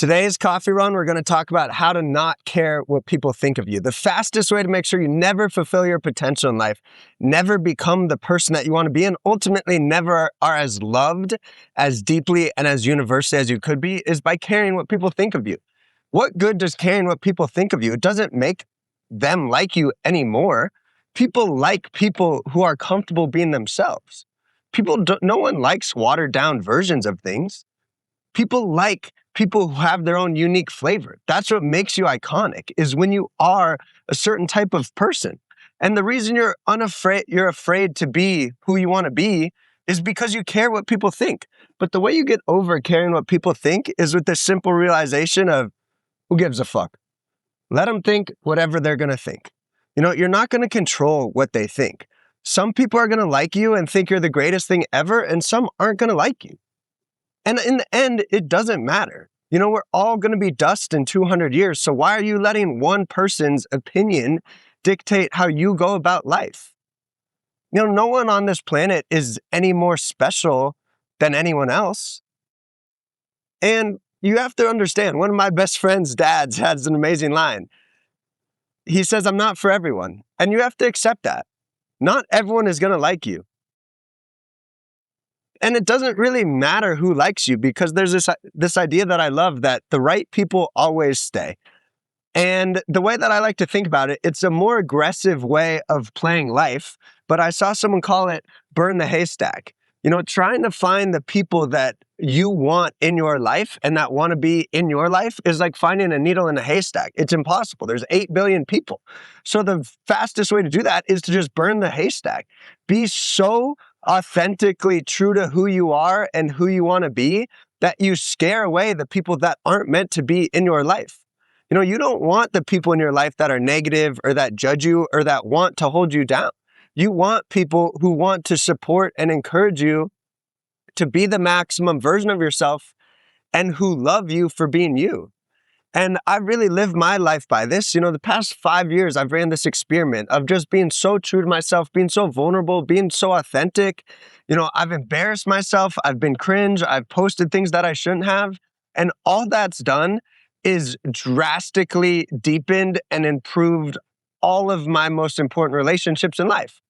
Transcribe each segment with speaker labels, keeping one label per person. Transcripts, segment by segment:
Speaker 1: Today's coffee run, we're going to talk about how to not care what people think of you. The fastest way to make sure you never fulfill your potential in life, never become the person that you want to be, and ultimately never are as loved, as deeply, and as universally as you could be, is by caring what people think of you. What good does caring what people think of you? It doesn't make them like you anymore. People like people who are comfortable being themselves. No one likes watered down versions of things. People like people who have their own unique flavor. That's what makes you iconic, is when you are a certain type of person. And the reason you're afraid to be who you want to be is because you care what people think. But the way you get over caring what people think is with the simple realization of, who gives a fuck? Let them think whatever they're going to think. You're not going to control what they think. Some people are going to like you and think you're the greatest thing ever, and some aren't going to like you. And in the end, it doesn't matter. We're all going to be dust in 200 years. So why are you letting one person's opinion dictate how you go about life? No one on this planet is any more special than anyone else. And you have to understand, one of my best friend's dads has an amazing line. He says, "I'm not for everyone." And you have to accept that. Not everyone is going to like you. And it doesn't really matter who likes you, because there's this idea that I love, that the right people always stay. And the way that I like to think about it, it's a more aggressive way of playing life, but I saw someone call it burn the haystack. Trying to find the people that you want in your life and that want to be in your life is like finding a needle in a haystack. It's impossible. There's 8 billion people. So the fastest way to do that is to just burn the haystack. Be so authentically true to who you are and who you want to be that you scare away the people that aren't meant to be in your life. You don't want the people in your life that are negative or that judge you or that want to hold you down. You want people who want to support and encourage you to be the maximum version of yourself and who love you for being you. And I really lived my life by this. The past 5 years, I've ran this experiment of just being so true to myself, being so vulnerable, being so authentic. I've embarrassed myself. I've been cringe. I've posted things that I shouldn't have. And all that's done is drastically deepened and improved all of my most important relationships in life.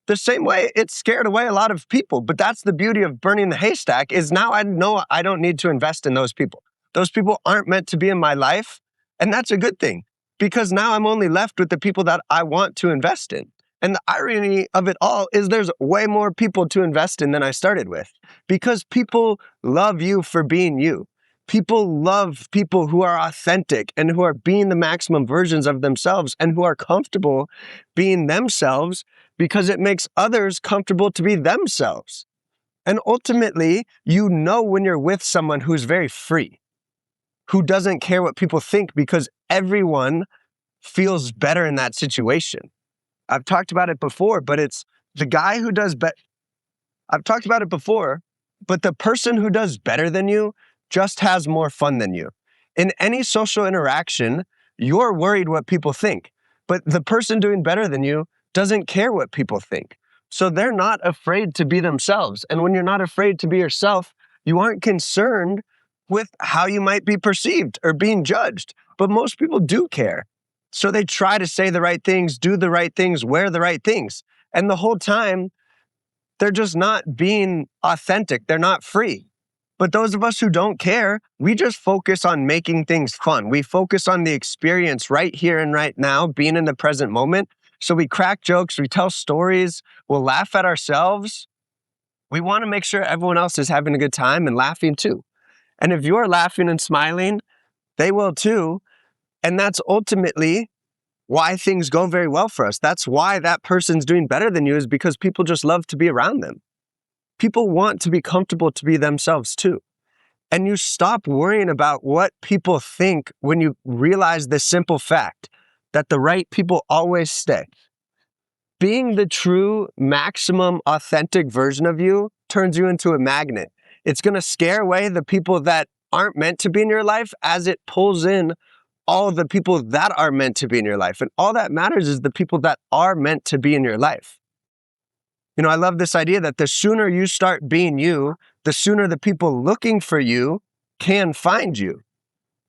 Speaker 1: The same way it scared away a lot of people. But that's the beauty of burning the haystack, is now I know I don't need to invest in those people. Those people aren't meant to be in my life. And that's a good thing, because now I'm only left with the people that I want to invest in. And the irony of it all is there's way more people to invest in than I started with, because people love you for being you. People love people who are authentic and who are being the maximum versions of themselves and who are comfortable being themselves, because it makes others comfortable to be themselves. And ultimately, when you're with someone who's very free, who doesn't care what people think, because everyone feels better in that situation. I've talked about it before, but it's the guy who does better. I've talked about it before, but the person who does better than you just has more fun than you. In any social interaction, you're worried what people think, but the person doing better than you doesn't care what people think. So they're not afraid to be themselves. And when you're not afraid to be yourself, you aren't concerned with how you might be perceived or being judged. But most people do care. So they try to say the right things, do the right things, wear the right things. And the whole time, they're just not being authentic. They're not free. But those of us who don't care, we just focus on making things fun. We focus on the experience right here and right now, being in the present moment. So we crack jokes, we tell stories, we'll laugh at ourselves. We want to make sure everyone else is having a good time and laughing too. And if you're laughing and smiling, they will too. And that's ultimately why things go very well for us. That's why that person's doing better than you, is because people just love to be around them. People want to be comfortable to be themselves too. And you stop worrying about what people think when you realize the simple fact that the right people always stay. Being the true, maximum, authentic version of you turns you into a magnet. It's going to scare away the people that aren't meant to be in your life, as it pulls in all the people that are meant to be in your life. And all that matters is the people that are meant to be in your life. I love this idea that the sooner you start being you, the sooner the people looking for you can find you.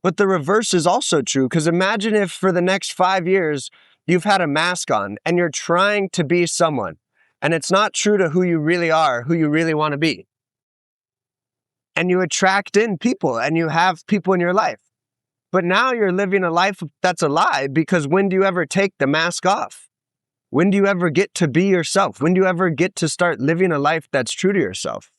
Speaker 1: But the reverse is also true, because imagine if for the next 5 years, you've had a mask on and you're trying to be someone, and it's not true to who you really are, who you really want to be. And you attract in people and you have people in your life. But now you're living a life that's a lie, because when do you ever take the mask off? When do you ever get to be yourself? When do you ever get to start living a life that's true to yourself?